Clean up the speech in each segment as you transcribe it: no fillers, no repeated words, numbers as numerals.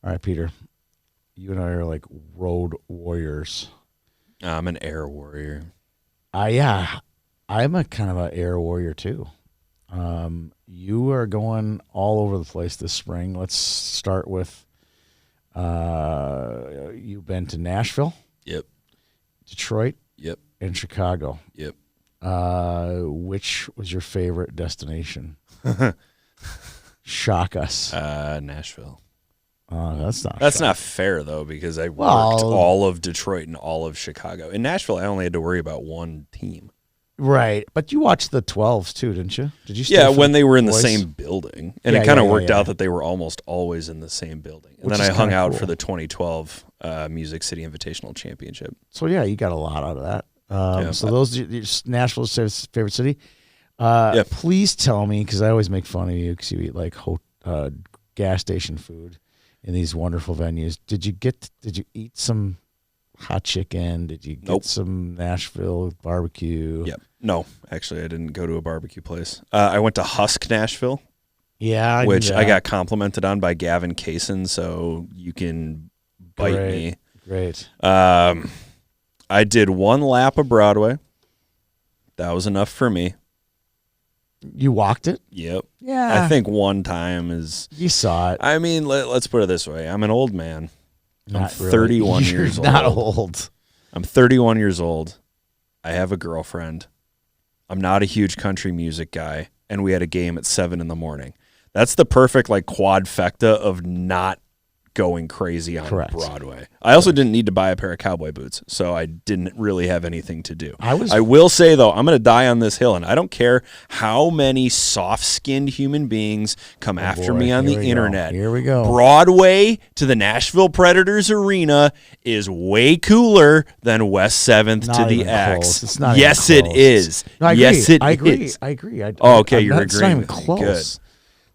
All right, Peter. You and I are like road warriors. I'm an air warrior. Yeah, I'm a kind of an air warrior too. You are going all over the place this spring. Let's start with you've been to Nashville, Yep. Detroit, Yep. and Chicago. Yep. Which was your favorite destination? Shock us. Nashville. That's not fair though, because I worked all of Detroit and all of Chicago. In Nashville, I only had to worry about one team. Right, but you watched the 12s too, didn't you? Did you? Yeah, when they were in boys? the same building, and it kind of worked out that they were almost always in the same building. And then I hung out for the 2012 Music City Invitational Championship. So yeah, you got a lot out of that. So those Nashville's favorite city. Please tell me, because I always make fun of you because you eat like gas station food in these wonderful venues. Did you eat some hot chicken? Did you get some Nashville barbecue? Yep. No, actually, I didn't go to a barbecue place. I went to Husk Nashville. Yeah, which I got complimented on by Gavin Kaysen, so you can bite me. Great. I did one lap of Broadway. That was enough for me. You walked it? Yep. Yeah. I think one time is... You saw it. I mean, let's put it this way. I'm an old man. I'm 31 years old. Not old. I'm 31 years old. I have a girlfriend. I'm not a huge country music guy, and we had a game at 7 a.m. That's the perfect like quadfecta of not going crazy on Broadway. I also didn't need to buy a pair of cowboy boots, so I didn't really have anything to do. I will say, though, I'm going to die on this hill, and I don't care how many soft-skinned human beings come after me on the internet. Here we go. Broadway to the Nashville Predators Arena is way cooler than West 7th to the X. It's not yes, even it close. is. No, I agree. Yes, it I agree. is. I agree. Okay, you're agreeing. It's not even with me. close. Good.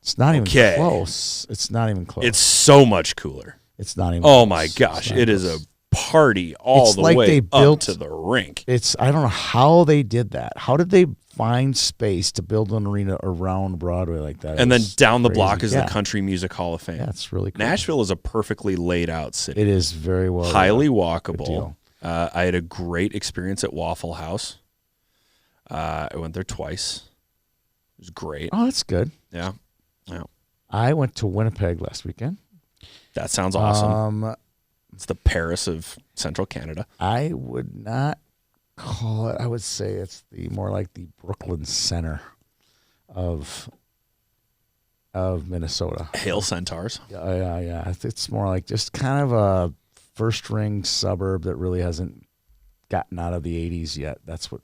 It's not even close. It's not even close. It's so much cooler. It's not even Oh, close. my gosh. It is a party all the way up to the rink. I don't know how they did that. How did they find space to build an arena around Broadway like that? And then down the block is the Country Music Hall of Fame. Yeah, it's really cool. Nashville is a perfectly laid out city. It is very well. Highly walkable. I had a great experience at Waffle House. I went there twice. It was great. Oh, that's good. Yeah. I went to Winnipeg last weekend. That sounds awesome. It's the Paris of Central Canada. I would not call it. I would say it's more like the Brooklyn Center of Minnesota. Hail Centaurs. Yeah. It's more like just kind of a first-ring suburb that really hasn't gotten out of the 80s yet. That's what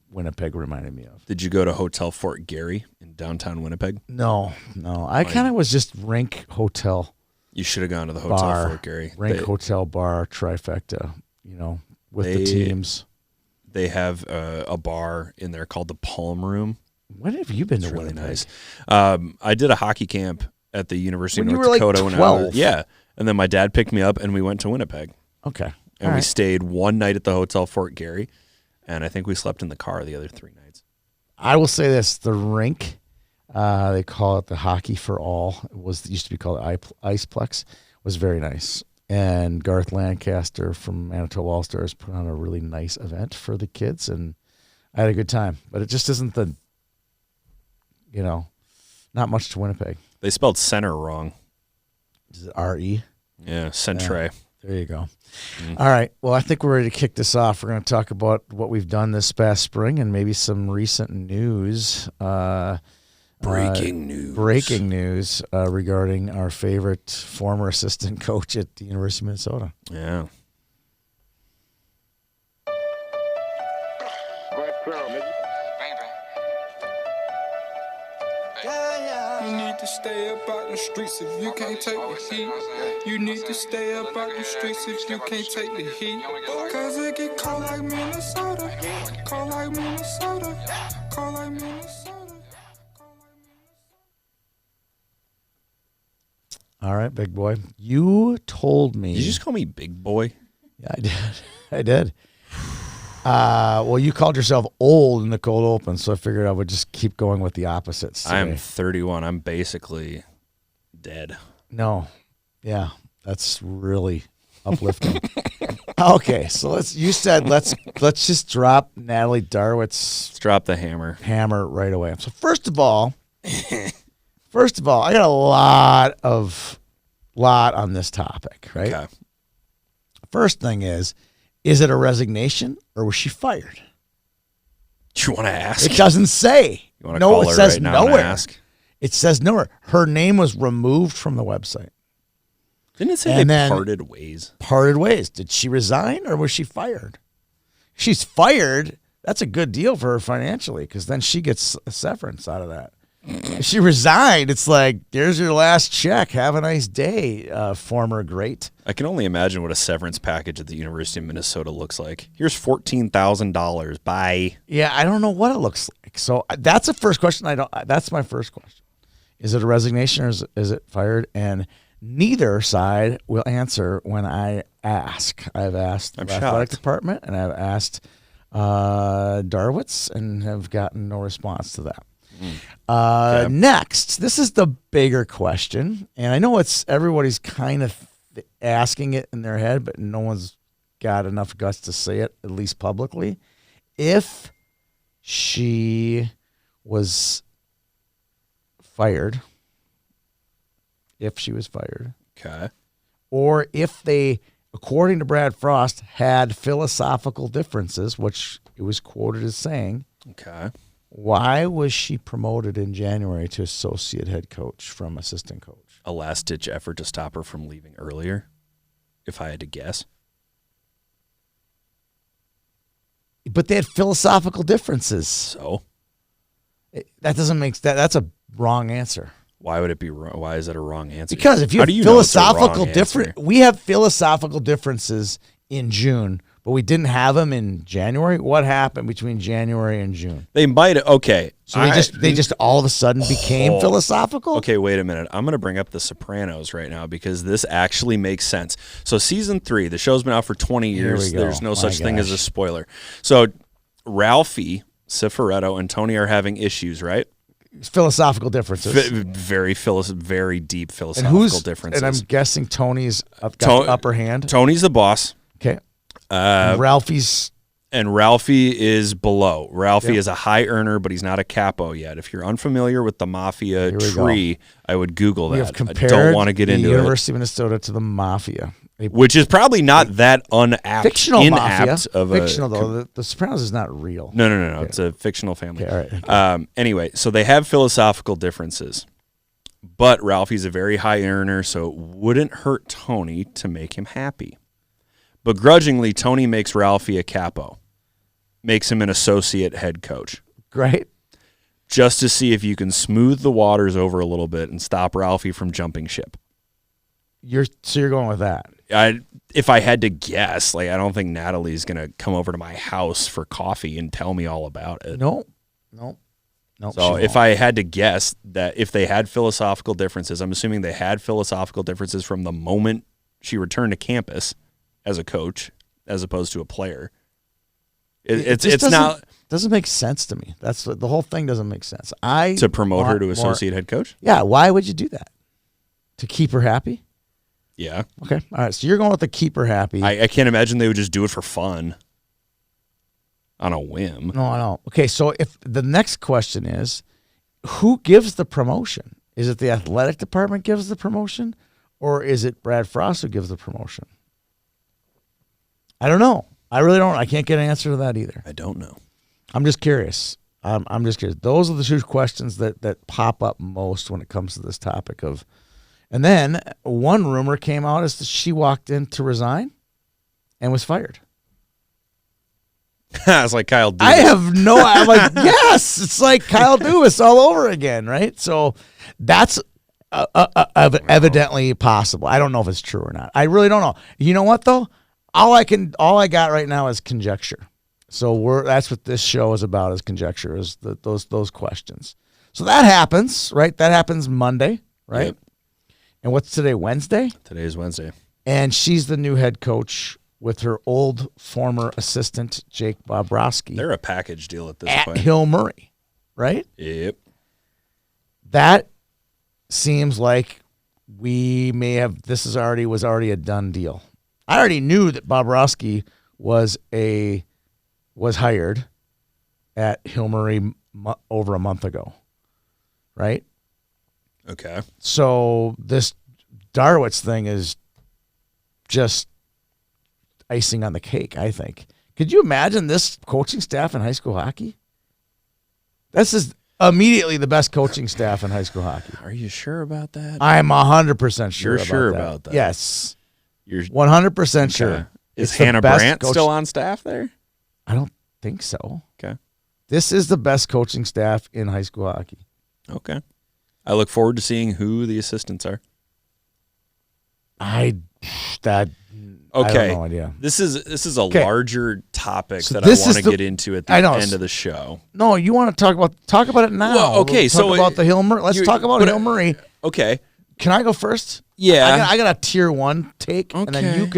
Winnipeg reminded me of. Did you go to Hotel Fort Garry in downtown Winnipeg? No. I kind of was just Rink Hotel. You should have gone to the Hotel Fort Garry. Rink Hotel bar trifecta, with the teams. They have a bar in there called the Palm Room. When have you been to really Winnipeg? Nice. I did a hockey camp at the University of North Like Dakota 12. when I was, yeah. And then my dad picked me up and we went to Winnipeg. Okay. And we stayed one night at the Hotel Fort Garry. And I think we slept in the car the other 3 nights. I will say this: the rink, they call it the Hockey for All. It used to be called Iceplex. Was very nice. And Garth Lancaster from Manitoba All Stars put on a really nice event for the kids, and I had a good time. But it just isn't not much to Winnipeg. They spelled center wrong. Is it R-E? Yeah, Centre. Yeah, there you go. All right. Well, I think we're ready to kick this off. We're going to talk about what we've done this past spring and maybe some recent news. Breaking news regarding our favorite former assistant coach at the University of Minnesota. Yeah. You need to stay up out the streets if you can't take the heat. You need to stay up out the streets if you can't take the heat. Cause it get cold like Minnesota. Cold like Minnesota. Cold like Minnesota. All right, big boy. You told me. Did you just call me big boy? Yeah, I did. I did. Well, you called yourself old in the cold open, so I figured I would just keep going with the opposites today. I'm 31. I'm basically dead. No. Yeah. That's really uplifting. Okay, so you said let's just drop Natalie Darwitz's Let's drop the hammer right away. So first of all, I got a lot on this topic, right? Okay. First thing is it a resignation or was she fired? Do you want to ask? It doesn't say. You want to call her says right now nowhere. and ask? It says nowhere. Her name was removed from the website. Didn't it say they parted ways? Parted ways. Did she resign or was she fired? She's fired. That's a good deal for her financially because then she gets a severance out of that. If she resigned, it's like, there's your last check. Have a nice day, former great. I can only imagine what a severance package at the University of Minnesota looks like. Here's $14,000. Bye. Yeah, I don't know what it looks like. So that's the first question. That's my first question. Is it a resignation or is it fired? And neither side will answer when I ask. I've asked the athletic department and I've asked Darwitz and have gotten no response to that. Okay. Next, this is the bigger question, and I know everybody's kind of asking it in their head, but no one's got enough guts to say it, at least publicly. If she was fired, okay, or if they, according to Brad Frost, had philosophical differences, which it was quoted as saying, okay. Why was she promoted in January to associate head coach from assistant coach? A last-ditch effort to stop her from leaving earlier, if I had to guess. But they had philosophical differences. So? That doesn't make sense. That's a wrong answer. Why would it be wrong? Why is that a wrong answer? Because if you have philosophical difference, we have philosophical differences in June, but we didn't have them in January. What happened between January and June? They might have. Okay. So they just all of a sudden became philosophical? Okay, wait a minute. I'm going to bring up The Sopranos right now because this actually makes sense. So season 3, the show's been out for 20 years. There's no such thing as a spoiler. So Ralphie, Cifaretto, and Tony are having issues, right? Philosophical differences. Very deep philosophical differences. And I'm guessing Tony's got the upper hand. Tony's the boss. Okay. Ralphie is below. Ralphie is a high earner, but he's not a capo yet. If you're unfamiliar with the mafia tree, I would Google that. I don't want to get into the University of Minnesota to the mafia. Which is probably not that fictional mafia. Fictional, though. The Sopranos is not real. No. Okay. It's a fictional family. Okay, all right. Okay. Anyway, so they have philosophical differences. But Ralphie's a very high earner, so it wouldn't hurt Tony to make him happy. Begrudgingly, Tony makes Ralphie a capo. Makes him an associate head coach. Great. Just to see if you can smooth the waters over a little bit and stop Ralphie from jumping ship. You're going with that? If I had to guess, I don't think Natalie's going to come over to my house for coffee and tell me all about it. No. So if I had to guess that if they had philosophical differences, I'm assuming they had philosophical differences from the moment she returned to campus as a coach as opposed to a player. Doesn't make sense to me. That's the whole thing doesn't make sense. To promote her to associate head coach? Yeah. Why would you do that? To keep her happy? Yeah. Okay. All right. So you're going with the keep her happy. I can't imagine they would just do it for fun on a whim. No, I know. Okay. So if the next question is, who gives the promotion? Is it the athletic department gives the promotion, or is it Brad Frost who gives the promotion? I don't know. I really don't. I can't get an answer to that either. I don't know. I'm just curious. I'm just curious. Those are the two questions that pop up most when it comes to this topic of. And then one rumor came out is that she walked in to resign and was fired. It's like Kyle Dubas. I'm like, yes, it's like Kyle Dubas all over again, right? So that's evidently possible. I don't know if it's true or not. I really don't know. You know what though? All I got right now is conjecture. So that's what this show is about, is conjecture, is those questions. So that happens, right? That happens Monday, right? Yep. And what's today, Wednesday? Today is Wednesday. And she's the new head coach with her old former assistant, Jake Bobrovsky. They're a package deal at this point. At Hill Murray, right? Yep. That seems like this was already a done deal. I already knew that Bobrovsky was hired at Hill Murray over a month ago, right? Okay. So this Darwitz thing is just icing on the cake, I think. Could you imagine this coaching staff in high school hockey? This is immediately the best coaching staff in high school hockey. Are you sure about that? I'm 100% sure. You're sure about that? Yes. You're 100% sure. Is Hannah Brandt still on staff there? I don't think so. Okay. This is the best coaching staff in high school hockey. Okay. I look forward to seeing who the assistants are. I have no idea. This is a larger topic that I want to get into at the end of the show. No, you want to talk about it now. Well, okay, Let's talk about the Hill Murray. Let's talk about Hill Murray. Okay. Can I go first? Yeah. I got a tier 1 take, and then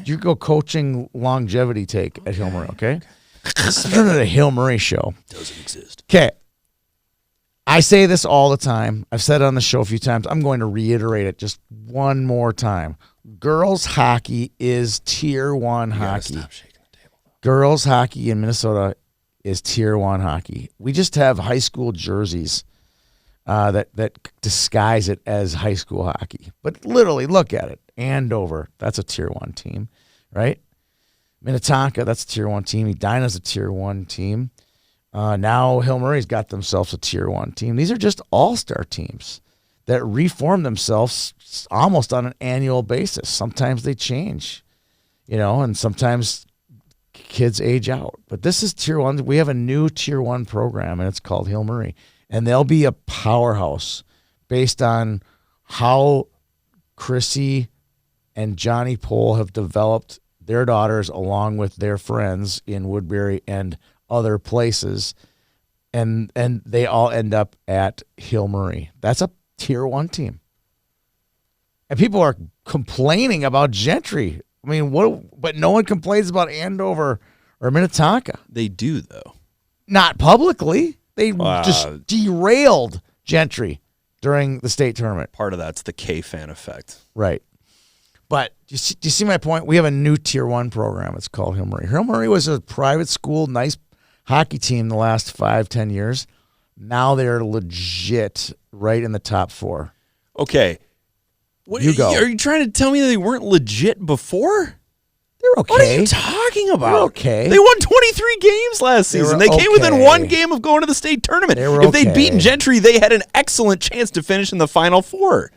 you go coaching longevity take at Hill Murray, okay? Let's turn it a Hill Murray show. Doesn't exist. Okay. I say this all the time. I've said it on the show a few times. I'm going to reiterate it just one more time. Girls hockey is tier 1 hockey. Stop shaking the table. Girls hockey in Minnesota is tier 1 hockey. We just have high school jerseys that disguise it as high school hockey. But literally, look at it. Andover, that's a tier 1 team, right? Minnetonka, that's a tier 1 team. Edina's a tier 1 team. Now Hill Murray's got themselves a tier 1 team. These are just all-star teams that reform themselves almost on an annual basis. Sometimes they change, and sometimes kids age out. But this is tier 1. We have a new tier 1 program, and it's called Hill Murray. And they'll be a powerhouse based on how Chrissy and Johnny Pohl have developed their daughters along with their friends in Woodbury and other places, and they all end up at Hill Murray. That's a tier 1 team. And people are complaining about Gentry. I mean, but no one complains about Andover or Minnetonka. They do, though. Not publicly. They just derailed Gentry during the state tournament. Part of that's the K-fan effect. Right. But do you see my point? We have a new tier 1 program. It's called Hill Murray. Hill Murray was a private school, nice hockey team the last 5-10 years. Now they're legit right in the top 4. Okay. You go. Are you trying to tell me they weren't legit before? They're okay. What are you talking about? They're okay. They won 23 games last season. They came within 1 game of going to the state tournament. If they'd beaten Gentry, they had an excellent chance to finish in the Final Four.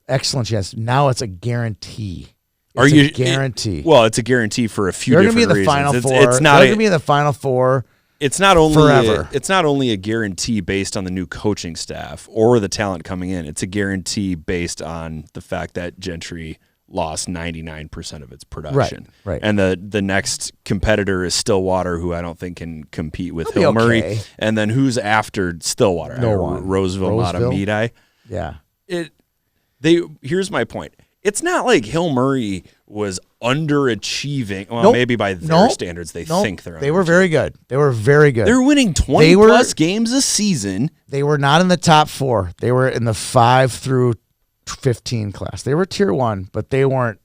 Excellent chance. Now it's a guarantee. It's a guarantee. It's a guarantee for a few They're different gonna be in the reasons. Final Four. They're going to be in the Final Four. It's not only forever. It's not only a guarantee based on the new coaching staff or the talent coming in. It's a guarantee based on the fact that Gentry lost 99% of its production. Right. And the next competitor is Stillwater, who I don't think can compete with Hill Murray. Okay. And then who's after Stillwater? No one. Roseville, Matamidi. Yeah. Here's my point. It's not like Hill Murray was underachieving. Well, maybe by their standards, they think they're underachieving. They were very good. They were very good. They're winning 20-plus games a season. They were not in the top 4. They were in the 5 through 15 class. They were tier 1, but they weren't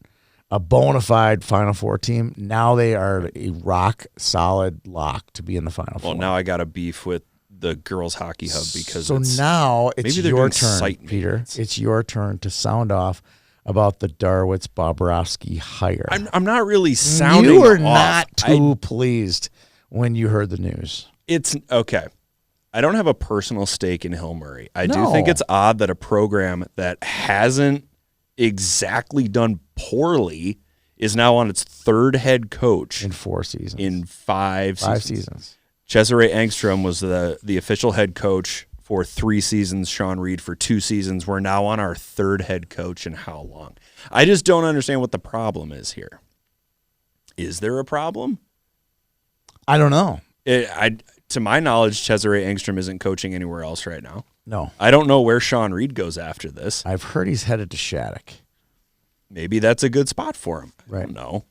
a bona fide Final Four team. Now they are a rock-solid lock to be in the Final Four. Well, now I got a beef with the Girls Hockey Hub because now it's your turn, Peter. It's your turn to sound off about the Darwitz Bobrovsky hire. I'm not really sounding. You were off. not too pleased when you heard the news. It's okay. I don't have a personal stake in Hill Murray. I do think it's odd that a program that hasn't exactly done poorly is now on its 3rd head coach in 4 seasons. In 5 seasons. Cesare Engstrom was the official head coach for 3 seasons. Sean Reed for 2 seasons. We're now on our 3rd head coach in how long? I just don't understand what the problem is here. Is there a problem? I don't know. To my knowledge, Cesare Engstrom isn't coaching anywhere else right now. No. I don't know where Sean Reed goes after this. I've heard he's headed to Shattuck. Maybe that's a good spot for him. Right. I don't know.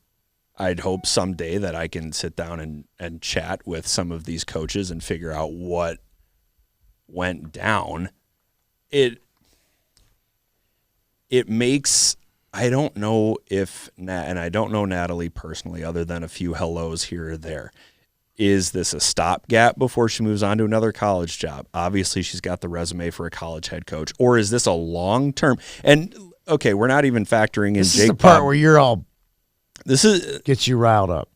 I'd hope someday that I can sit down and chat with some of these coaches and figure out what went down. it makes, I don't know if, and I don't know Natalie personally other than a few hellos here or there. Is this a stopgap before she moves on to another college job? Obviously, she's got the resume for a college head coach. Or is this a long-term? And, okay, we're not even factoring in Jake Bob. This is the part where you're all, this is gets you riled up.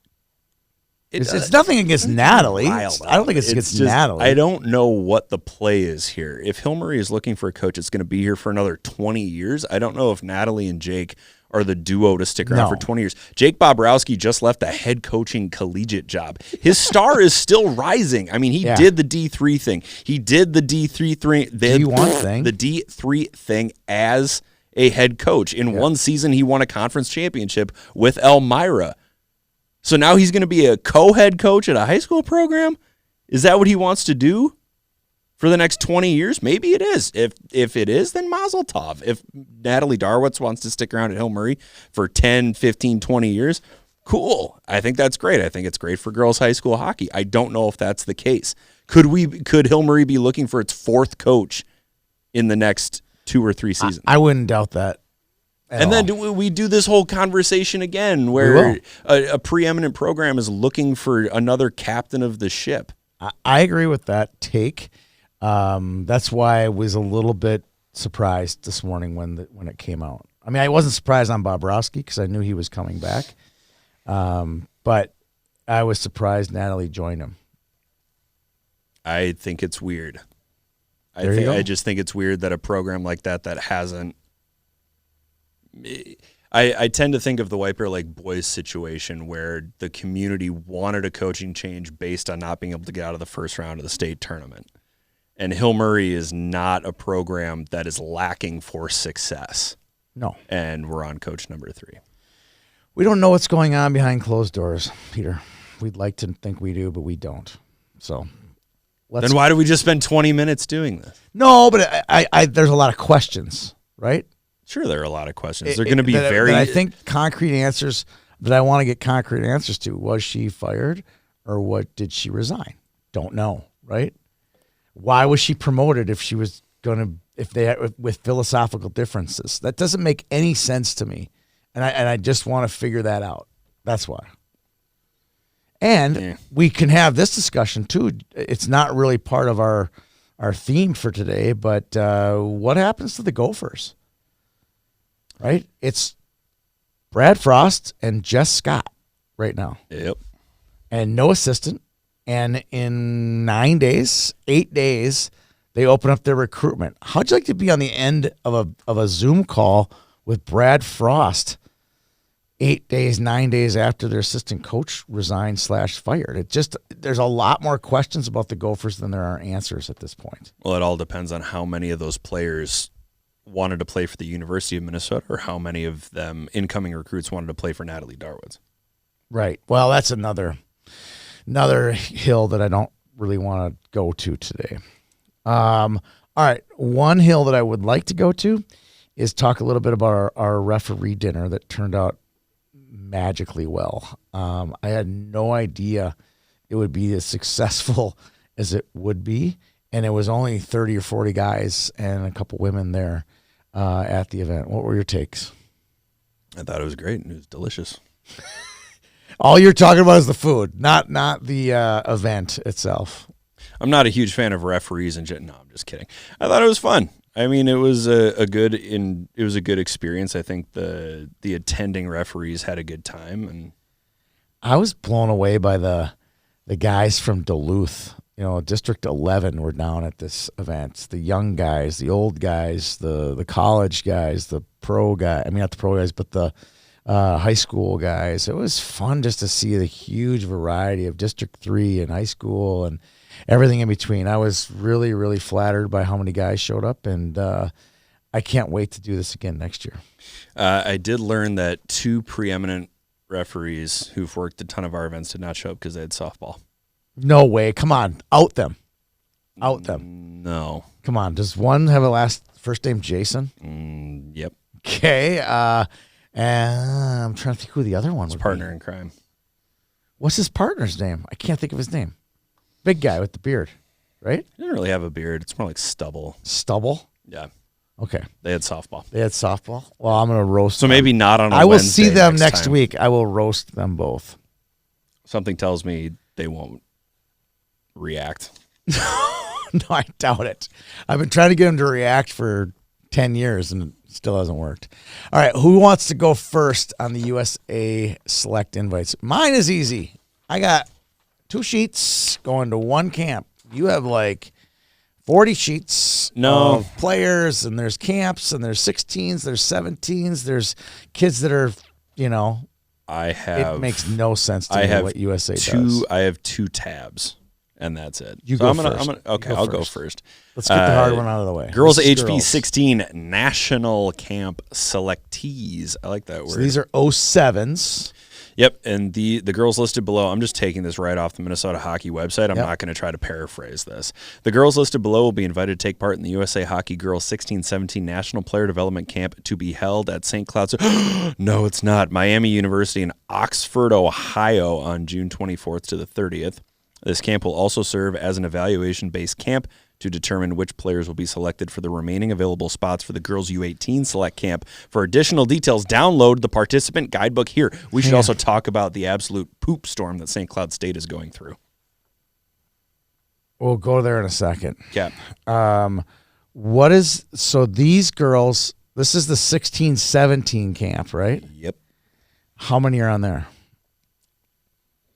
It's nothing against Natalie. I don't think it's against Natalie. I don't know what the play is here. If Hill Murray is looking for a coach that's going to be here for another 20 years, I don't know if Natalie and Jake are the duo to stick around for 20 years. Jake Bobrowski just left a head coaching collegiate job. His star is still rising. I mean, he did the D3 thing. He did the D3 thing. The D3 thing as a head coach. In one season, he won a conference championship with Elmira. So now he's going to be a co-head coach at a high school program? Is that what he wants to do for the next 20 years? Maybe it is. If it is, then mazel tov. If Natalie Darwitz wants to stick around at Hill Murray for 10, 15, 20 years, cool. I think that's great. I think it's great for girls high school hockey. I don't know if that's the case. Could Hill Murray be looking for its fourth coach in the next 2 or 3 seasons? I wouldn't doubt that. And then we do this whole conversation again where a preeminent program is looking for another captain of the ship. I agree with that take. That's why I was a little bit surprised this morning when it came out. I mean, I wasn't surprised on Bobrowski because I knew he was coming back. But I was surprised Natalie joined him. I think it's weird. I just think it's weird that a program like that hasn't. I tend to think of the White Bear Lake boys situation where the community wanted a coaching change based on not being able to get out of the first round of the state tournament. And Hill Murray is not a program that is lacking for success. No. And we're on coach number 3. We don't know what's going on behind closed doors, Peter. We'd like to think we do, but we don't. So then why do we just spend 20 minutes doing this? No, but I there's a lot of questions, right? Sure, there are a lot of questions. They're going to be very... I think concrete answers that I want to get concrete answers to. Was she fired or did she resign? Don't know, right? Why was she promoted if she was going to... with philosophical differences? That doesn't make any sense to me. And I just want to figure that out. That's why. And we can have this discussion, too. It's not really part of our theme for today, but what happens to the Gophers? Right? It's Brad Frost and Jess Scott right now. Yep. And no assistant. And in 8 days, they open up their recruitment. How'd you like to be on the end of a Zoom call with Brad Frost 9 days after their assistant coach resigned / fired? There's a lot more questions about the Gophers than there are answers at this point. Well, it all depends on how many of those players wanted to play for the University of Minnesota or how many of them incoming recruits wanted to play for Natalie Darwitz. Right. Well, that's another hill that I don't really want to go to today. All right. One hill that I would like to go to is talk a little bit about our referee dinner that turned out magically well. I had no idea it would be as successful as it would be. And it was only 30 or 40 guys and a couple women there at the event. What were your takes? I thought it was great and it was delicious. All you're talking about is the food, not the event itself. I'm not a huge fan of referees and no, I'm just kidding. I thought it was fun. I mean, it was a good experience. I think the attending referees had a good time, and I was blown away by the guys from Duluth. District 11 were down at this event. The young guys, the old guys, the college guys, the pro guy. I mean, not the pro guys, but the high school guys. It was fun just to see the huge variety of District 3 and high school and everything in between. I was really, really flattered by how many guys showed up, and I can't wait to do this again next year. I did learn that 2 preeminent referees who've worked a ton of our events did not show up because they had softball. No way. Come on. Out them. No. Come on. Does one have a first name Jason? Yep. Okay. And I'm trying to think who the other one was. Partner in crime. What's his partner's name? I can't think of his name. Big guy with the beard, right? He didn't really have a beard. It's more like stubble. Stubble? Yeah. Okay. They had softball. Well, I'm going to roast them. Maybe not on a I will Wednesday see them next time. week. I will roast them both. Something tells me they won't react. No, I doubt it. I've been trying to get them to react for 10 years, and it still hasn't worked. All right, who wants to go first on the USA Select invites? Mine is easy. I got 2 sheets going to one camp. You have like 40 sheets of players, and there's camps, and there's 16s, there's 17s, there's kids that are, it makes no sense to me what USA does. I have 2 tabs. And that's it. Go first. I'll go first. Let's get the hard one out of the way. Girls HB 16 National Camp Selectees. I like that word. So these are 07s. Yep, and the girls listed below, I'm just taking this right off the Minnesota Hockey website. I'm not going to try to paraphrase this. The girls listed below will be invited to take part in the USA Hockey Girls 16-17 National Player Development Camp to be held at St. Cloud's. No, it's not. Miami University in Oxford, Ohio on June 24th to the 30th. This camp will also serve as an evaluation-based camp to determine which players will be selected for the remaining available spots for the Girls U18 Select Camp. For additional details, download the participant guidebook here. We should also talk about the absolute poop storm that St. Cloud State is going through. We'll go there in a second. Yeah. So these girls, this is the 16-17 camp, right? Yep. How many are on there?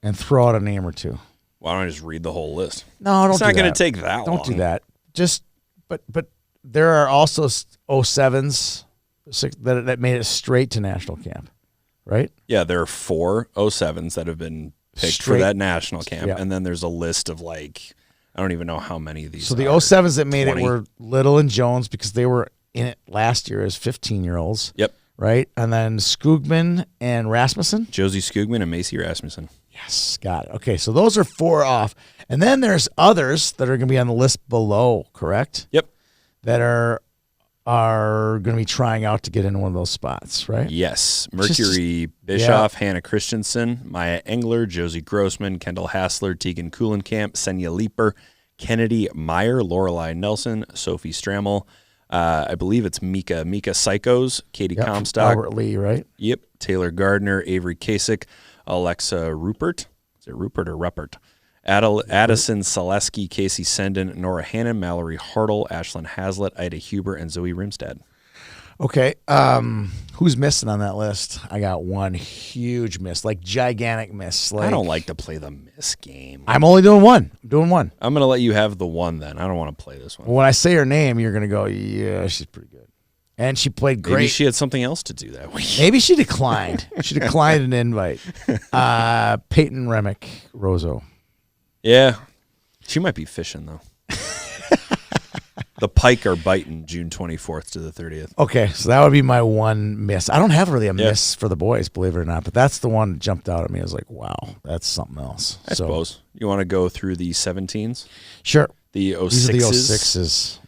And throw out a name or two. Why don't I just read the whole list? No, don't. It's not going to take that long. Don't do that. But there are also 07s that made it straight to national camp, right? Yeah, there are 4 07s that have been picked for that national camp, and then there's a list of I don't even know how many of these. So the 07s that made 20. It were Little and Jones because they were in it last year as 15-year-olds. Yep. Right, and then Skugman and Rasmussen. Josie Skugman and Macy Rasmussen. Yes, got it. Okay, so those are 4 off. And then there's others that are going to be on the list below, correct? Yep. That are going to be trying out to get into one of those spots, right? Yes. Mercury Bischoff, Hannah Christensen, Maya Engler, Josie Grossman, Kendall Hassler, Tegan Kuhlenkamp, Senya Leeper, Kennedy Meyer, Lorelei Nelson, Sophie Strammel. I believe it's Mika Psychos, Katie Comstock. Robert Lee, right? Yep. Taylor Gardner, Avery Kasich, Alexa Rupert. Is it Rupert or Ruppert? Addison Selesky, Casey Senden, Nora Hannon, Mallory Hartle, Ashlyn Hazlitt, Ida Huber, and Zoe Rimstad. Okay. Who's missing on that list? I got one huge miss, gigantic miss. I don't like to play the miss game. I'm only doing one. I'm doing one. I'm going to let you have the one then. I don't want to play this one. Well, when I say her name, you're going to go, yeah, she's pretty good. And she played great. Maybe she had something else to do that week. Maybe she declined. She declined an invite. Peyton Remick, Roseau. Yeah. She might be fishing, though. The pike are biting June 24th to the 30th. Okay, so that would be my one miss. I don't have really a miss for the boys, believe it or not, but that's the one that jumped out at me. I was like, wow, that's something else. I suppose. You want to go through the 17s? Sure. The 06s? These are the 06s.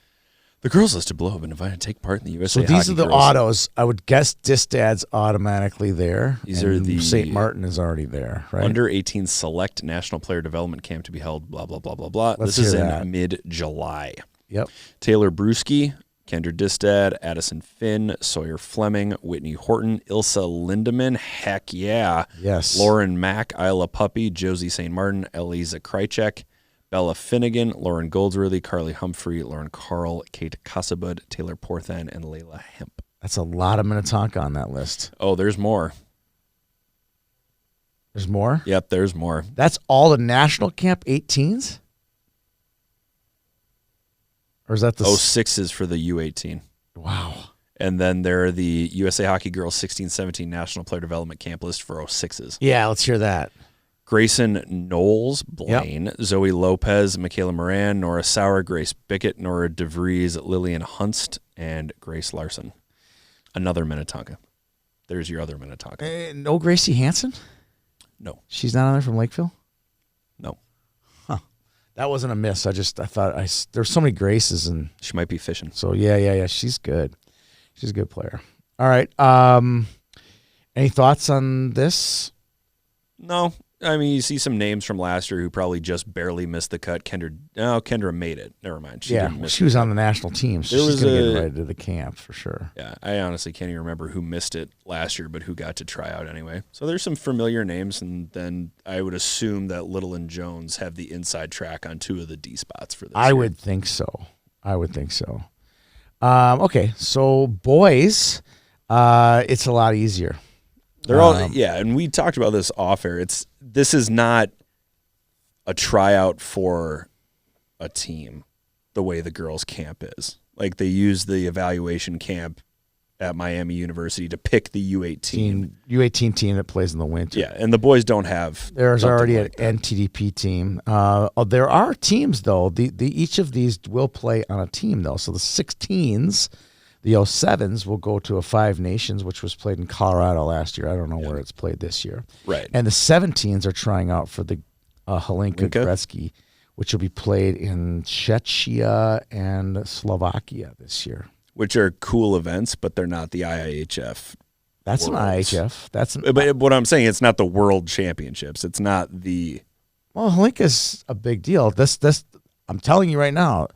The girls listed below have been invited to take part in the USA So these Hockey are the Girls. autos. I would guess Distad's automatically there. These are the St. Martin is already there, right? Under 18 Select National Player Development Camp to be held, blah, blah, blah, blah, blah. Let's this is hear in that. mid-July. Yep. Taylor Bruschi, Kendra Distad, Addison Finn, Sawyer Fleming, Whitney Horton, Ilsa Lindemann, heck yeah. Yes. Lauren Mack, Isla Puppy, Josie St. Martin, Eliza Krychek, Bella Finnegan, Lauren Goldsworthy, Carly Humphrey, Lauren Carl, Kate Cassabud, Taylor Porthan, and Layla Hemp. That's a lot of Minnetonka on that list. Oh, there's more. There's more? Yep, there's more. That's all the national camp 18s? Or is that the 06s for the U18? Wow. And then there are the USA Hockey Girls 16-17 National Player Development Camp list for 06s. Yeah, let's hear that. Grayson Knowles, Blaine, Zoe Lopez, Michaela Moran, Nora Sauer, Grace Bickett, Nora DeVries, Lillian Hunst, and Grace Larson. Another Minnetonka. There's your other Minnetonka. No Gracie Hansen? No. She's not on there from Lakeville? No. Huh. That wasn't a miss. I thought there's so many Graces. And she might be fishing. So, yeah. She's good. She's a good player. All right. Any thoughts on this? No. I mean, you see some names from last year who probably just barely missed the cut. Kendra made it. Never mind. She was on the national team, so she's going to get invited to the camp for sure. Yeah, I honestly can't even remember who missed it last year, but who got to try out anyway. So there's some familiar names, and then I would assume that Little and Jones have the inside track on 2 of the D spots for this year. I would think so. Okay, so boys, it's a lot easier. They're all and we talked about this off air. This is not a tryout for a team the way the girls' camp is. Like they use the evaluation camp at Miami University to pick the U18 team that plays in the winter. Yeah, and the boys don't have. There's already an NTDP team. There are teams though. Each of these will play on a team though. So the 16s. The 07s will go to a 5 Nations, which was played in Colorado last year. I don't know where it's played this year. Right. And the 17s are trying out for the Hlinka Gretzky, which will be played in Czechia and Slovakia this year. Which are cool events, but they're not the IIHF. That's Worlds. an IHF. But what I'm saying, it's not the World Championships. It's not the. Well, Hlinka's a big deal. This I'm telling you right now,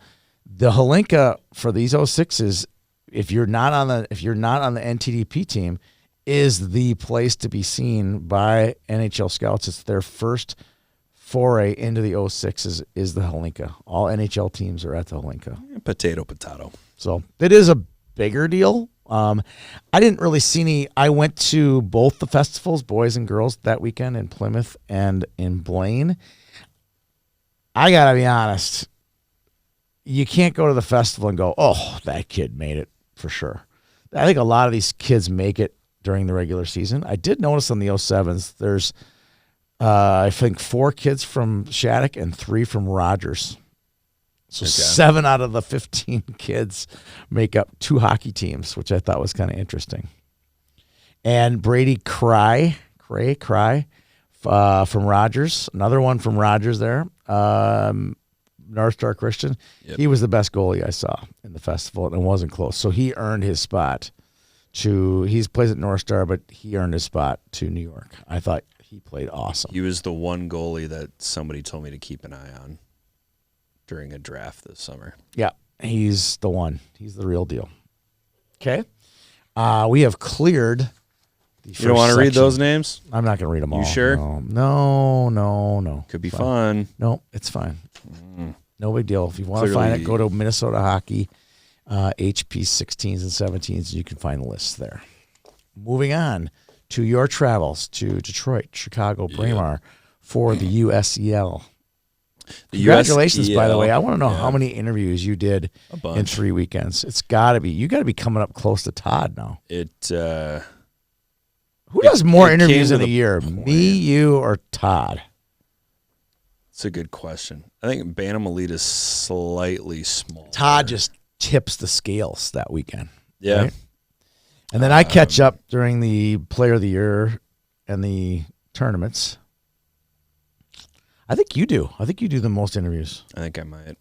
the Hlinka for these 06s. If you're not on the NTDP team, is the place to be seen by NHL scouts. It's their first foray into the 06s is the Hlinka. All NHL teams are at the Hlinka. Potato. So it is a bigger deal. I didn't really see any. I went to both the festivals, boys and girls, that weekend in Plymouth and in Blaine. I got to be honest. You can't go to the festival and go, oh, that kid made it. For sure. I think a lot of these kids make it during the regular season. I did notice on the 07s, there's, I think, 4 kids from Shattuck and 3 from Rogers. So 7 out of the 15 kids make up 2 hockey teams, which I thought was kind of interesting. And Brady Cry from Rogers, another one from Rogers there. North Star Christian, He was the best goalie I saw in the festival, and it wasn't close. So he earned his spot he plays at North Star, but he earned his spot to New York. I thought he played awesome. He was the one goalie that somebody told me to keep an eye on during a draft this summer. Yeah, he's the one. He's the real deal. Okay. We have cleared the first You don't want to section. read those names? I'm not going to read them all. You sure? No. Could be fun. No, it's fine. No big deal. If you want to find it, go to Minnesota Hockey, HP 16s and 17s. You can find lists there. Moving on to your travels to Detroit, Chicago, Braemar for the USEL. Congratulations, by the way. I want to know how many interviews you did in 3 weekends. It's got to be. You got to be coming up close to Todd now. Who does more interviews in a year, me, you, or Todd? It's a good question. I think Bantam Elite is slightly smaller. Todd just tips the scales that weekend. Yeah. Right? And then I catch up during the Player of the Year and the tournaments. I think you do. I think you do the most interviews. I think I might.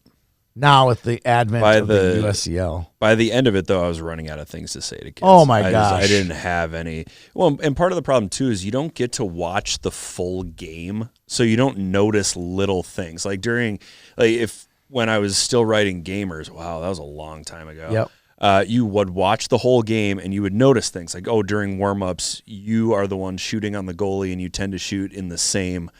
Now with the advent of the USCL. By the end of it, though, I was running out of things to say to kids. Oh, my gosh. I didn't have any. Well, and part of the problem, too, is you don't get to watch the full game, so you don't notice little things. Like when I was still writing Gamers, wow, that was a long time ago. Yep. You would watch the whole game, and you would notice things like, during warm-ups, you are the one shooting on the goalie, and you tend to shoot in the same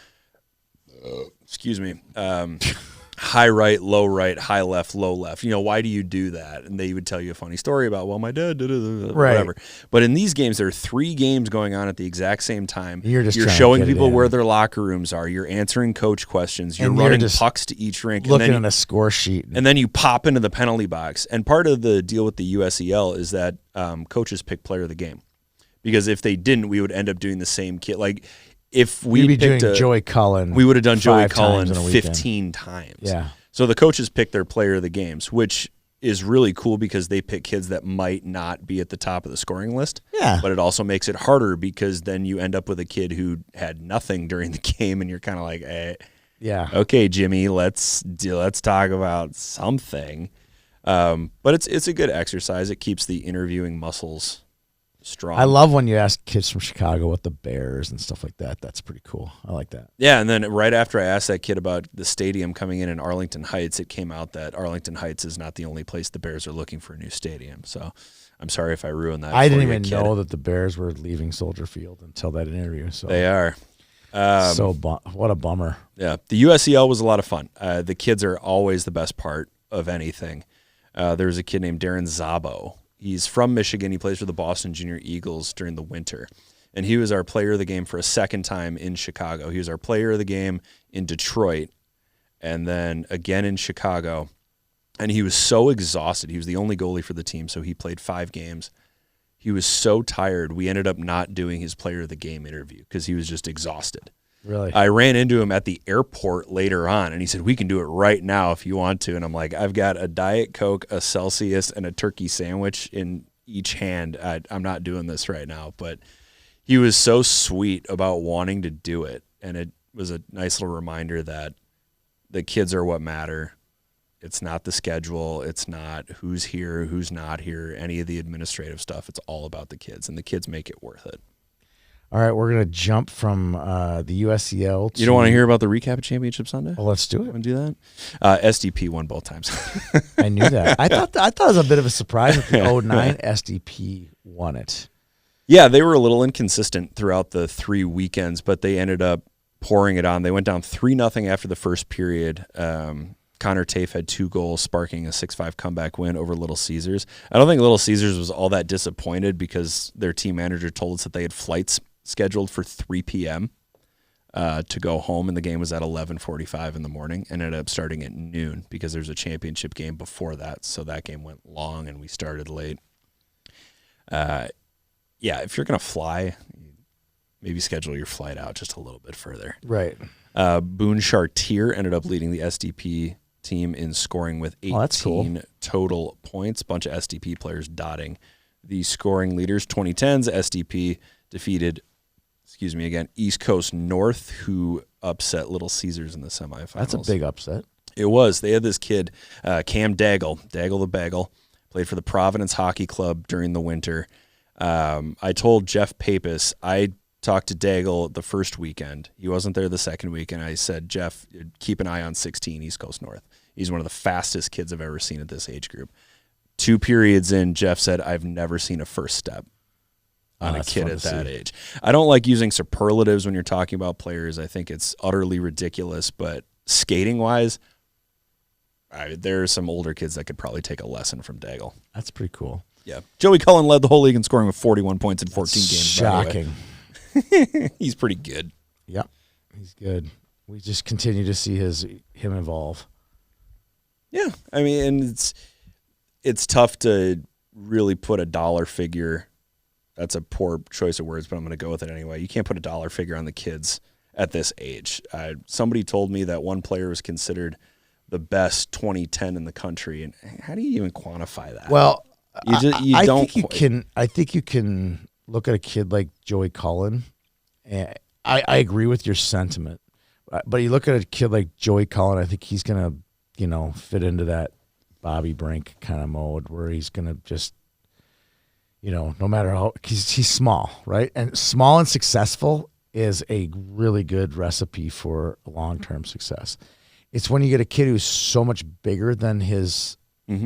high right, low right, high left, low left. Why do you do that? And they would tell you a funny story about, my dad did it, whatever. But in these games, there are 3 games going on at the exact same time. You're showing people where their locker rooms are. You're answering coach questions. You're running pucks to each rink. Looking at a score sheet. And then you pop into the penalty box. And part of the deal with the USEL is that coaches pick player of the game. Because if they didn't, we would end up doing the same kid. Like, if we picked Joey Cullen, we would have done Joey Cullen 15 times. Yeah. So the coaches pick their player of the games, which is really cool because they pick kids that might not be at the top of the scoring list. Yeah. But it also makes it harder because then you end up with a kid who had nothing during the game, and you're kind of like, yeah, okay, Jimmy, let's talk about something. But it's a good exercise. It keeps the interviewing muscles strong. I love when you ask kids from Chicago what the Bears and stuff like that. That's pretty cool. I like that. Yeah, and then right after I asked that kid about the stadium coming in Arlington Heights, it came out that Arlington Heights is not the only place the Bears are looking for a new stadium. So I'm sorry if I ruined that. I didn't even know that the Bears were leaving Soldier Field until that interview. So they are. What a bummer. Yeah, the USEL was a lot of fun. The kids are always the best part of anything. There's a kid named Darren Zabo. He's from Michigan. He plays for the Boston Junior Eagles during the winter. And he was our player of the game for a second time in Chicago. He was our player of the game in Detroit and then again in Chicago. And he was so exhausted. He was the only goalie for the team, so he played 5 games. He was so tired, we ended up not doing his player of the game interview because he was just exhausted. Really? I ran into him at the airport later on, and he said, we can do it right now if you want to. And I'm like, I've got a Diet Coke, a Celsius, and a turkey sandwich in each hand. I'm not doing this right now. But he was so sweet about wanting to do it, and it was a nice little reminder that the kids are what matter. It's not the schedule. It's not who's here, who's not here, any of the administrative stuff. It's all about the kids, and the kids make it worth it. All right, we're going to jump from the USCL to... You don't want to hear about the recap of Championship Sunday? Well, let's do it. Want to do that? SDP won both times. I knew that. I thought it was a bit of a surprise that the 09 SDP won it. Yeah, they were a little inconsistent throughout the 3 weekends, but they ended up pouring it on. They went down 3-0 after the first period. Connor Tafe had 2 goals, sparking a 6-5 comeback win over Little Caesars. I don't think Little Caesars was all that disappointed because their team manager told us that they had flights scheduled for 3 p.m. To go home, and the game was at 11:45 in the morning and ended up starting at noon because there's a championship game before that, so that game went long and we started late. Yeah, if you're going to fly, maybe schedule your flight out just a little bit further. Right. Boone Chartier ended up leading the SDP team in scoring with 18 total points. Bunch of SDP players dotting the scoring leaders. 2010's SDP defeated, East Coast North, who upset Little Caesars in the semifinals. That's a big upset. It was. They had this kid, Cam Daggle the Bagel, played for the Providence Hockey Club during the winter. I told Jeff Papis, I talked to Daggle the first weekend. He wasn't there the second week, and I said, Jeff, keep an eye on 16 East Coast North. He's one of the fastest kids I've ever seen at this age group. 2 periods in, Jeff said, I've never seen a first step on a kid at that age. I don't like using superlatives when you're talking about players. I think it's utterly ridiculous, but skating-wise, there are some older kids that could probably take a lesson from Daggle. That's pretty cool. Yeah. Joey Cullen led the whole league in scoring with 41 points in 14 games. Shocking. He's pretty good. Yep, he's good. We just continue to see him evolve. Yeah, I mean, and it's tough to really put a dollar figure. That's a poor choice of words, but I'm going to go with it anyway. You can't put a dollar figure on the kids at this age. Somebody told me that one player was considered the best 2010 in the country, and how do you even quantify that? Well, I think you can look at a kid like Joey Cullen, and I agree with your sentiment. But you look at a kid like Joey Cullen, I think he's gonna, fit into that Bobby Brink kind of mode where he's gonna just, no matter how he's small, right? And small and successful is a really good recipe for long-term success. It's when you get a kid who's so much bigger than his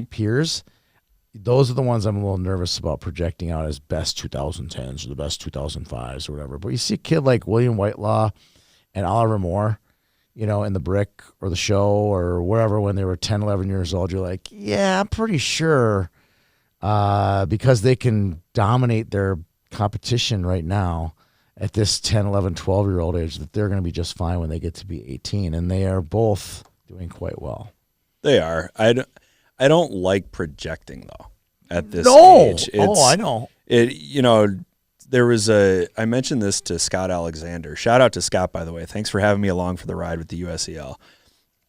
peers. Those are the ones I'm a little nervous about projecting out as best 2010s or the best 2005s or whatever. But you see a kid like William Whitelaw and Oliver Moore, in the Brick or the Show or wherever when they were 10, 11 years old, you're like, yeah, I'm pretty sure because they can dominate their competition right now at this 10, 11, 12-year-old age that they're going to be just fine when they get to be 18. And they are both doing quite well. They are. I don't like projecting, though, at this age. I know. There was I mentioned this to Scott Alexander. Shout out to Scott, by the way. Thanks for having me along for the ride with the USEL.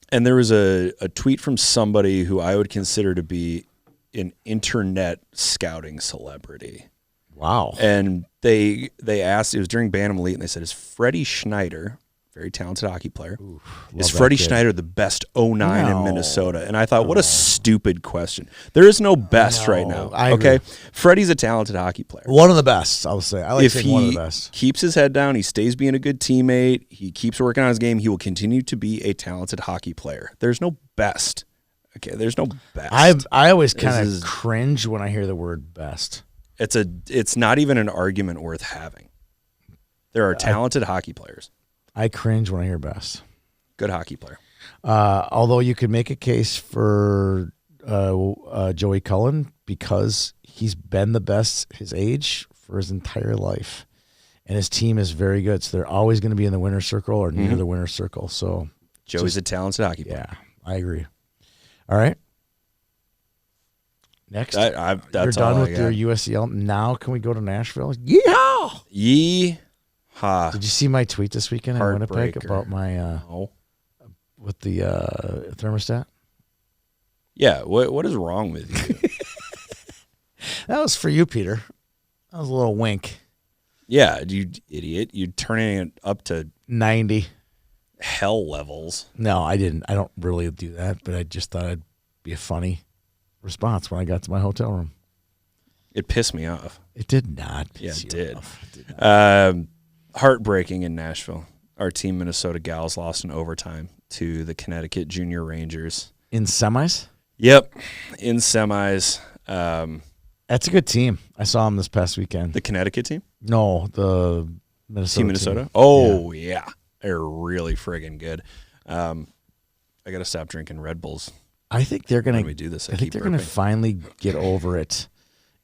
And there was a tweet from somebody who I would consider to be an internet scouting celebrity. Wow. And they asked, it was during Bantam Elite, and they said, is Freddie Schneider, very talented hockey player. Oof, is Freddie Schneider the best 09 in Minnesota? And I thought, what a stupid question. There is no best right now. Okay, Freddie's a talented hockey player. One of the best, I'll say. I like saying one of the best. If he keeps his head down, he stays being a good teammate, he keeps working on his game, he will continue to be a talented hockey player. There's no best. Okay, there's no best. I always kind of cringe when I hear the word best. It's not even an argument worth having. There are talented hockey players. I cringe when I hear best. Good hockey player. Although you could make a case for Joey Cullen because he's been the best his age for his entire life. And his team is very good. So they're always going to be in the winner's circle or near the winner's circle. So Joey's a talented hockey player. Yeah, I agree. All right. Next. That's you're done with your USCL. Now can we go to Nashville? Yeehaw! Yeehaw. Did you see my tweet this weekend in Winnipeg about my with the thermostat? Yeah. What is wrong with you? That was for you, Peter. That was a little wink. Yeah, you idiot. You're turning it up to 90. Hell levels. No, I didn't. I don't really do that, but I just thought it'd be a funny response when I got to my hotel room. It pissed me off. It did not. Yeah, it did. Heartbreaking in Nashville. Our team, Minnesota Gals, lost in overtime to the Connecticut Junior Rangers. In semis? Yep, in semis. That's a good team. I saw them this past weekend. The Connecticut team? No, the Minnesota team. Minnesota? Team. Oh, yeah. They're really friggin' good. I got to stop drinking Red Bulls. I think they're going to do this. I think they're going to finally get over it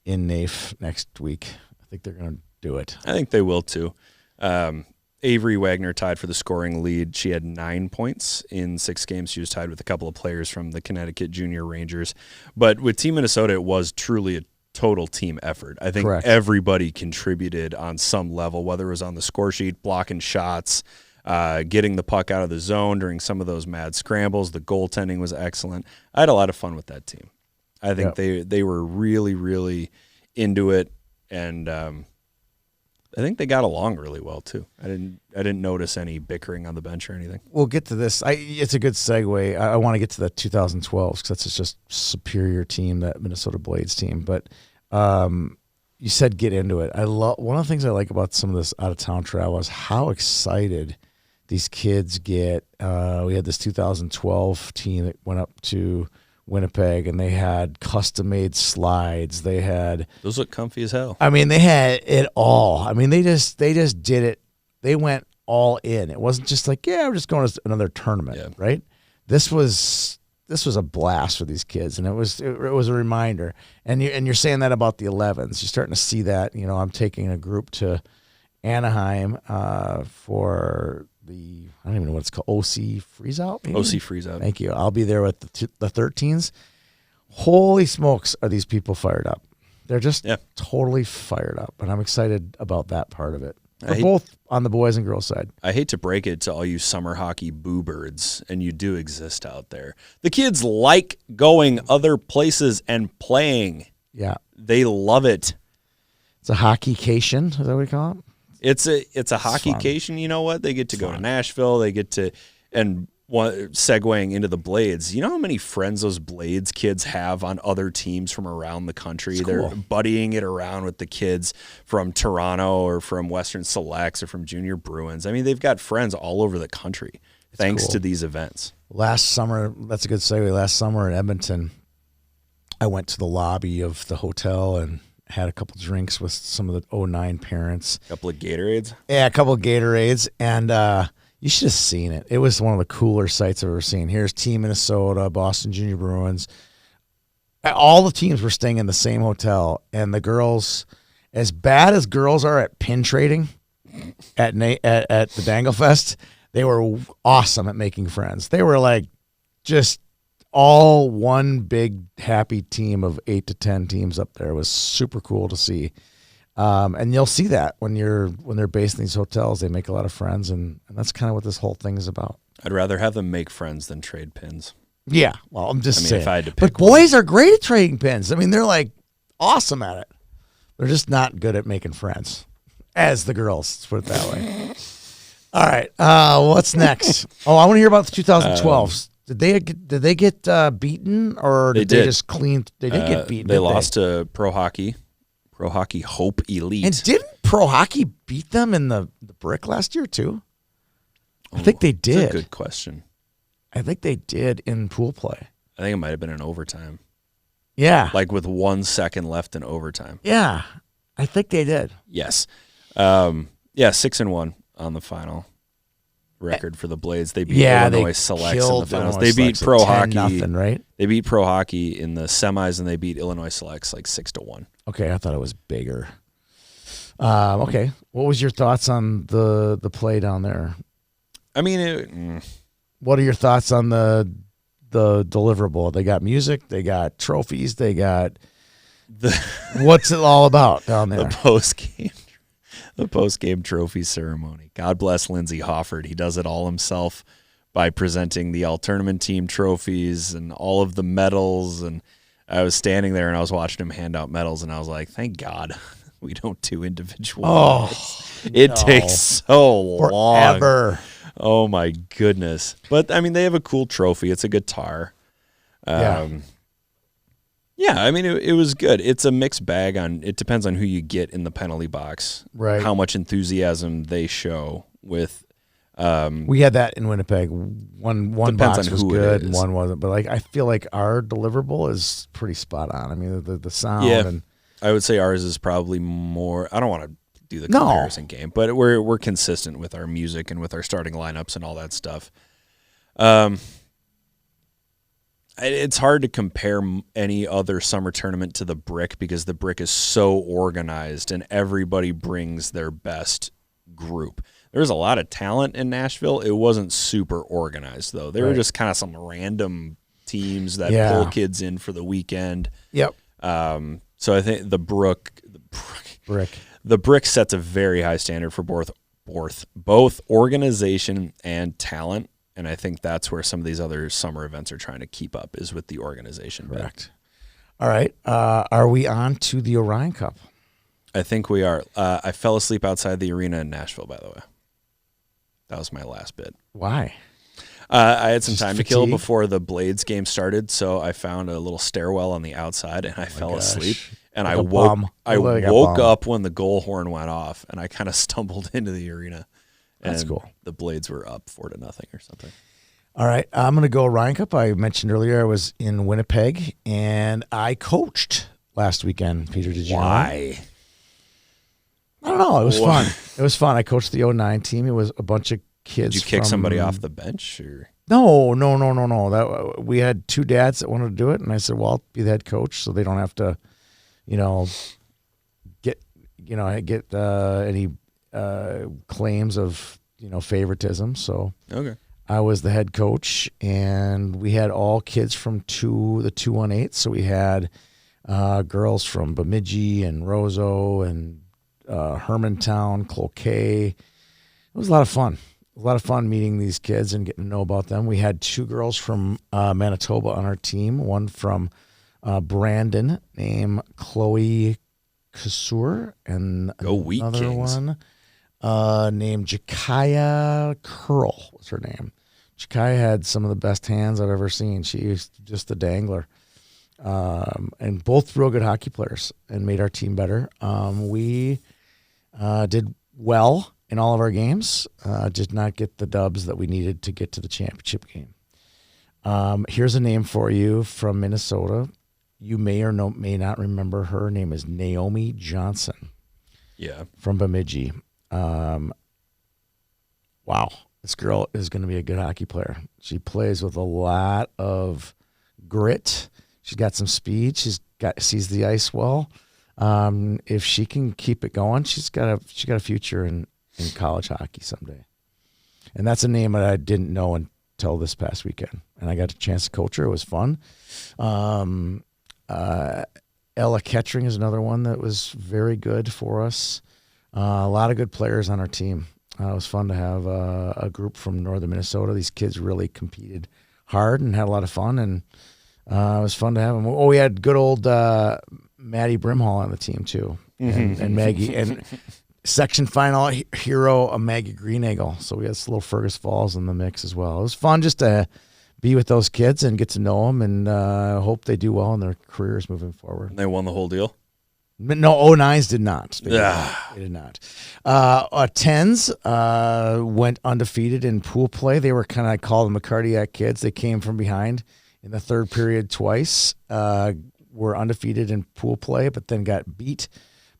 in NAIF next week. I think they're going to do it. I think they will too. Avery Wagner tied for the scoring lead. She had 9 points in 6 games. She was tied with a couple of players from the Connecticut Junior Rangers. But with Team Minnesota, it was truly a total team effort. I think everybody contributed on some level, whether it was on the score sheet, blocking shots, getting the puck out of the zone during some of those mad scrambles. The goaltending was excellent. I had a lot of fun with that team. I think they were really, really into it, and I think they got along really well too. I didn't notice any bickering on the bench or anything. We'll get to this. It's a good segue. I want to get to the 2012s because that's just superior team, that Minnesota Blades team. But you said get into it. One of the things I like about some of this out of town travel is how excited these kids get. We had this 2012 team that went up to Winnipeg, and they had custom-made slides. They had those look comfy as hell. I mean, they had it all. I mean, they just did it. They went all in. It wasn't just like, yeah, we're just going to another tournament, right? This was a blast for these kids, and it was a reminder. And you're saying that about the 11s. You're starting to see that. You know, I'm taking a group to Anaheim for the, I don't even know what it's called, OC Freeze Out? Maybe? OC Freeze Out. Thank you. I'll be there with the 13s. Holy smokes, are these people fired up. They're just totally fired up, and I'm excited about that part of it. We're both on the boys and girls side. I hate to break it to all you summer hockey boo-birds, and you do exist out there. The kids like going other places and playing. Yeah. They love it. It's a hockeycation, is that what we call it? It's a hockeycation. You know what? They get to go to Nashville. They get to, and segueing into the Blades. You know how many friends those Blades kids have on other teams from around the country? They're buddying it around with the kids from Toronto or from Western Selects or from Junior Bruins. I mean, they've got friends all over the country thanks to these events. Last summer, that's a good segue. Last summer in Edmonton, I went to the lobby of the hotel and had a couple drinks with some of the 09 parents. A couple of Gatorades? Yeah, a couple of Gatorades. And you should have seen it. It was one of the cooler sights I've ever seen. Here's Team Minnesota, Boston Junior Bruins. All the teams were staying in the same hotel. And the girls, as bad as girls are at pin trading at the Dangle Fest, they were awesome at making friends. They were like just all one big happy team of 8 to 10 teams up there. It was super cool to see. And you'll see that when they're based in these hotels, they make a lot of friends, and that's kind of what this whole thing is about. I'd rather have them make friends than trade pins. Yeah, well, I'm just saying. If I had to pick but boys are great at trading pins. I mean, they're like awesome at it. They're just not good at making friends, as the girls. Let's put it that way. All right. What's next? I want to hear about the 2012s. Did they get beaten, or did they just clean? They did get beaten. They lost to Pro Hockey Hope Elite. And didn't Pro Hockey beat them in the brick last year too? I think they did. That's a good question. I think they did in pool play. I think it might have been in overtime. Yeah. Like with 1 second left in overtime. Yeah. I think they did. Yes. 6-1 on the final record for the Blades. They beat Illinois Selects in the finals. They beat Pro Hockey. Nothing, right? They beat Pro Hockey in the semis, and they beat Illinois Selects like 6-1. Okay, I thought it was bigger. Okay. What was your thoughts on the play down there? I mean, what are your thoughts on the deliverable? They got music, they got trophies, they got what's it all about down there? The post-game trophy ceremony. God bless Lindsey Hofford. He does it all himself by presenting the all-tournament team trophies and all of the medals. And I was standing there and I was watching him hand out medals, and I was like, thank God we don't do individual medals. It takes so long. Forever. Oh, my goodness. But, I mean, they have a cool trophy. It's a guitar. Yeah, I mean, it was good. It's a mixed bag. It depends on who you get in the penalty box. Right. How much enthusiasm they show with. We had that in Winnipeg. One box was good and one wasn't. But I feel like our deliverable is pretty spot on. I mean, the sound. Yeah, and I would say ours is probably more. I don't want to do the comparison game, but we're consistent with our music and with our starting lineups and all that stuff. It's hard to compare any other summer tournament to the Brick because the Brick is so organized and everybody brings their best group. There's a lot of talent in Nashville. It wasn't super organized, though. They were just kind of some random teams that pull kids in for the weekend. Yep. So I think the Brick sets a very high standard for both organization and talent. And I think that's where some of these other summer events are trying to keep up, is with the organization. Correct. All right. Are we on to the Orion Cup? I think we are. I fell asleep outside the arena in Nashville, by the way. That was my last bit. Why? I had some time to kill before the Blades game started, so I found a little stairwell on the outside, and I fell asleep. And I woke up when the goal horn went off, and I kind of stumbled into the arena. That's cool. The Blades were up 4-0 or something. All right, I'm going to go Orion Cup. I mentioned earlier I was in Winnipeg, and I coached last weekend. Peter, did you know? Why? I don't know. It was fun. It was fun. I coached the 09 team. It was a bunch of kids. Did you kick somebody off the bench? Or? No. We had two dads that wanted to do it, and I said, well, I'll be the head coach so they don't have to, get any claims of favoritism. So okay, I was the head coach, and we had all kids from the 218. So we had girls from Bemidji and Roseau and Hermantown, Cloquet. It was a lot of fun. A lot of fun meeting these kids and getting to know about them. We had two girls from Manitoba on our team. One from Brandon named Chloe Kasur, and another one named Jakaya Curl was her name. Jakaya had some of the best hands I've ever seen. She was just a dangler. And both real good hockey players and made our team better. We did well in all of our games, did not get the dubs that we needed to get to the championship game. Here's a name for you from Minnesota. You may or may not remember her. Her name is Naomi Johnson. Yeah. From Bemidji. Wow. This girl is going to be a good hockey player. She plays with a lot of grit. She's got some speed. Sees the ice well. If she can keep it going, she's got a future in college hockey someday. And that's a name that I didn't know until this past weekend. And I got a chance to coach her. It was fun. Ella Kettering is another one that was very good for us. A lot of good players on our team. It was fun to have a group from northern Minnesota. These kids really competed hard and had a lot of fun, and it was fun to have them. Oh, we had good old Maddie Brimhall on the team too, and Maggie. And section final hero, Maggie Greeneagle. So we had Little Fergus Falls in the mix as well. It was fun just to be with those kids and get to know them, and hope they do well in their careers moving forward. And they won the whole deal? No, 09s did not. They did not. 10s went undefeated in pool play. They were kind of, I call them the cardiac kids. They came from behind in the third period twice, were undefeated in pool play, but then got beat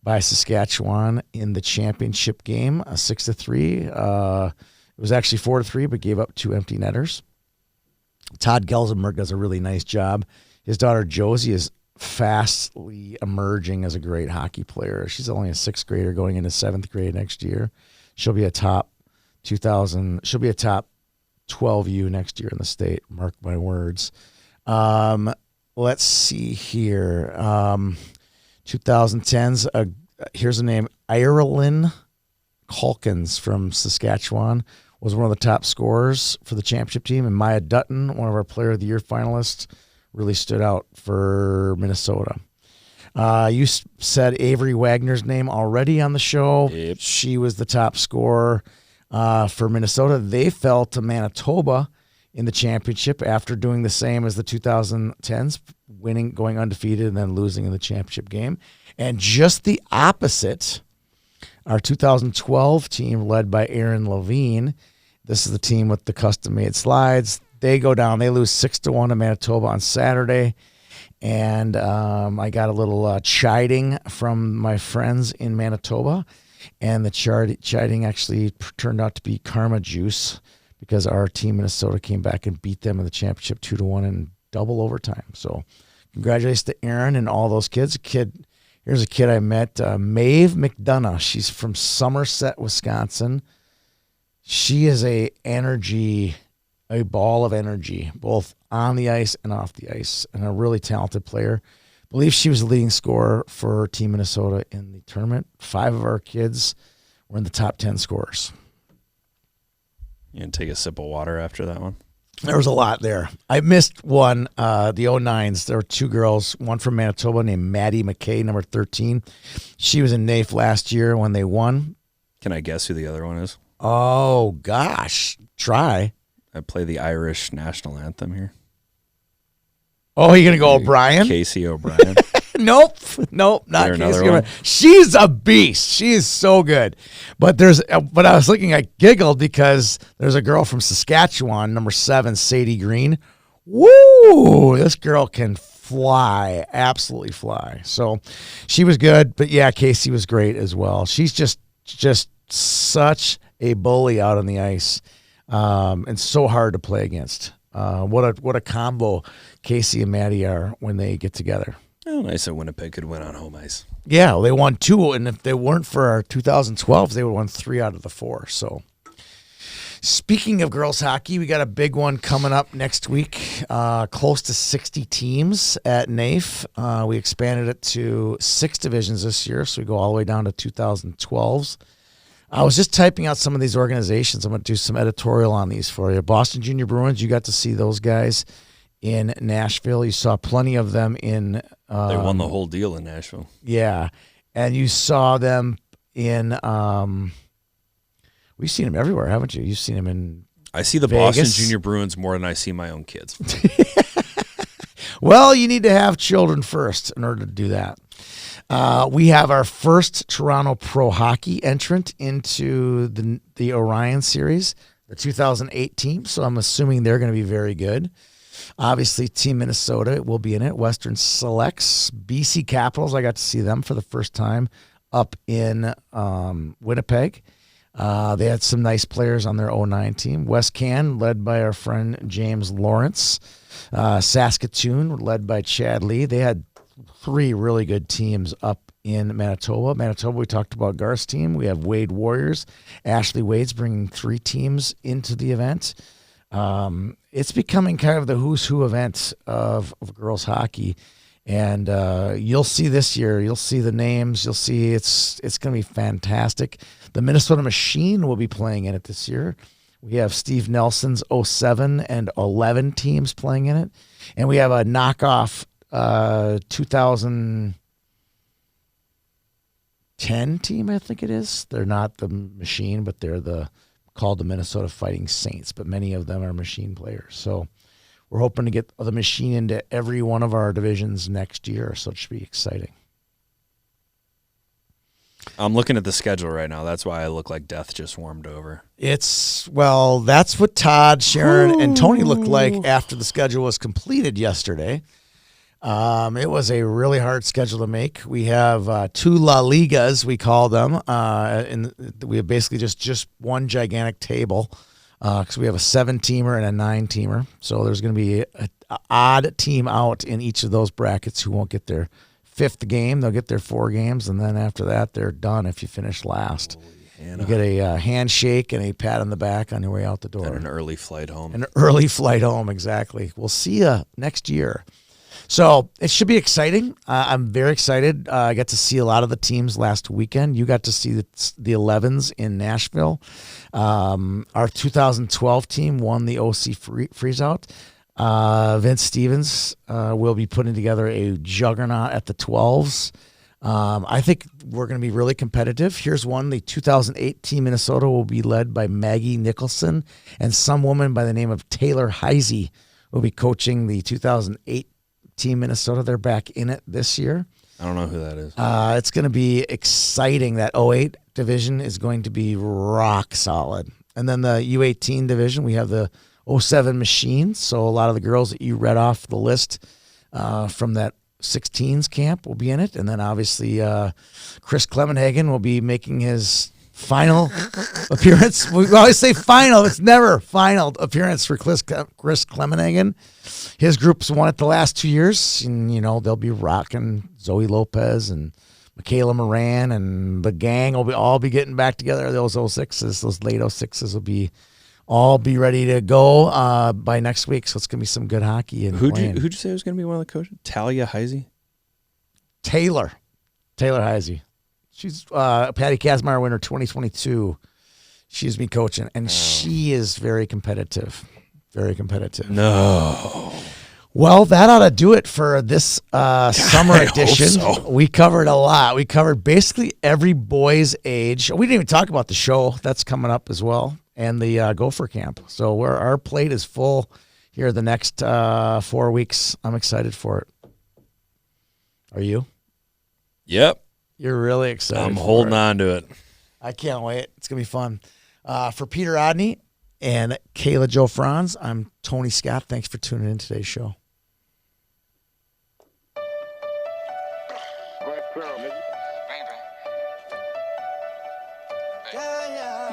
by Saskatchewan in the championship game, 6-3. It was actually 4-3, but gave up 2 empty netters. Todd Gelsenberg does a really nice job. His daughter Josie is fastly emerging as a great hockey player. She's only a 6th grader going into 7th grade next year. She'll be a top 12U next year in the state. Mark my words. Let's see here. 2010s. Here's a name. Ireland Calkins from Saskatchewan was one of the top scorers for the championship team. And Maya Dutton, one of our Player of the Year finalists, really stood out for Minnesota. You said Avery Wagner's name already on the show. Yep. She was the top scorer for Minnesota. They fell to Manitoba in the championship after doing the same as the 2010s, going undefeated and then losing in the championship game. And just the opposite, our 2012 team led by Aaron Levine. This is the team with the custom-made slides. They go down. They lose 6-1 to Manitoba on Saturday. And I got a little chiding from my friends in Manitoba. And the chiding actually turned out to be karma juice because our team, Minnesota, came back and beat them in the championship 2-1 in double overtime. So congratulations to Aaron and all those kids. Here's a kid I met, Maeve McDonough. She's from Somerset, Wisconsin. She is a ball of energy, both on the ice and off the ice, and a really talented player. I believe she was the leading scorer for Team Minnesota in the tournament. 5 of our kids were in the top 10 scorers. You can take a sip of water after that one. There was a lot there. I missed one, the 09s. There were 2 girls, one from Manitoba named Maddie McKay, number 13. She was in NAIF last year when they won. Can I guess who the other one is? Oh, gosh. Try. I play the Irish national anthem here. Oh, you're going to go O'Brien? Casey O'Brien. Nope, not Casey O'Brien. She's a beast. She is so good. But I was looking, I giggled because there's a girl from Saskatchewan, number 7, Sadie Green. Woo! This girl can fly, absolutely fly. So she was good. But yeah, Casey was great as well. She's just such a bully out on the ice. And so hard to play against. What a combo Casey and Maddie are when they get together. Oh, nice that Winnipeg could win on home ice. Yeah, well, they won 2, and if they weren't for our 2012s, they would have won 3 out of the 4. So, speaking of girls hockey, we got a big one coming up next week. Close to 60 teams at NAIF. We expanded it to 6 divisions this year, so we go all the way down to 2012s. I was just typing out some of these organizations. I'm going to do some editorial on these for you. Boston Junior Bruins, you got to see those guys in Nashville. You saw plenty of them in... they won the whole deal in Nashville. Yeah. And you saw them in... we've seen them everywhere, haven't you? You've seen them in I see the Vegas. Boston Junior Bruins more than I see my own kids. Well, you need to have children first in order to do that. We have our first Toronto Pro Hockey entrant into the Orion Series, the 2008 team, so I'm assuming they're going to be very good. Obviously, Team Minnesota will be in it. Western Selects, BC Capitals, I got to see them for the first time up in Winnipeg. They had some nice players on their 09 team. West Can, led by our friend James Lawrence. Saskatoon, led by Chad Lee. They had 3 really good teams up in Manitoba. Manitoba, we talked about Garth's team. We have Wade Warriors. Ashley Wade's bringing 3 teams into the event. It's becoming kind of the who's who event of girls hockey. And you'll see this year, you'll see the names, you'll see it's going to be fantastic. The Minnesota Machine will be playing in it this year. We have Steve Nelson's 07 and 11 teams playing in it. And we have a knockoff 2000 10 team, I think it is. They're not the Machine, but they're called the Minnesota Fighting Saints, but many of them are Machine players. So we're hoping to get the Machine into every one of our divisions next year, so it should be exciting. I'm looking at the schedule right now. That's why I look like death just warmed over. That's what Todd, Sharon, and Tony looked like after the schedule was completed yesterday. It was a really hard schedule to make. We have 2 La Ligas, we call them, and we have basically just one gigantic table because we have a 7-teamer and a 9-teamer. So there's going to be an odd team out in each of those brackets who won't get their 5th game. They'll get their 4 games, and then after that, they're done if you finish last. You get a handshake and a pat on the back on your way out the door. And an early flight home. Exactly. We'll see you next year. So it should be exciting. I'm very excited. I got to see a lot of the teams last weekend. You got to see the 11s in Nashville. Our 2012 team won the OC Freeze-Out. Vince Stevens will be putting together a juggernaut at the 12s. I think we're going to be really competitive. Here's one. The 2008 Team Minnesota will be led by Maggie Nicholson, and some woman by the name of Taylor Heisey will be coaching the 2008 Team Minnesota. They're back in it this year. I don't know who that is. It's going to be exciting. That 08 division is going to be rock solid. And then the U18 division, we have the 07 Machines. So a lot of the girls that you read off the list from that 16s camp will be in it. And then obviously Chris Clemenhagen will be making his final appearance. We always say final. It's never final appearance for Chris Clemenhagen. His group's won it the last 2 years, and, they'll be rocking Zoe Lopez and Michaela Moran, and the gang will all be getting back together. Those 06s, those late 06s will all be ready to go by next week. So it's going to be some good hockey. Who'd you say was going to be one of the coaches? Talia Heisey? Taylor Heisey. She's Patty Kazmaier winner 2022. She's been coaching, and she is very competitive. Very competitive. No. Well, that ought to do it for this summer edition. Hope so. We covered a lot. We covered basically every boy's age. We didn't even talk about the show. That's coming up as well, and the Gopher Camp. So our plate is full here the next 4 weeks. I'm excited for it. Are you? Yep. You're really excited. I'm holding on to it. I can't wait. It's going to be fun. For Peter Odney and Kayla Jo Franz, I'm Tony Scott. Thanks for tuning in to today's show.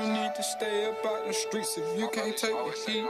You need to stay up out the streets if you can't take the heat.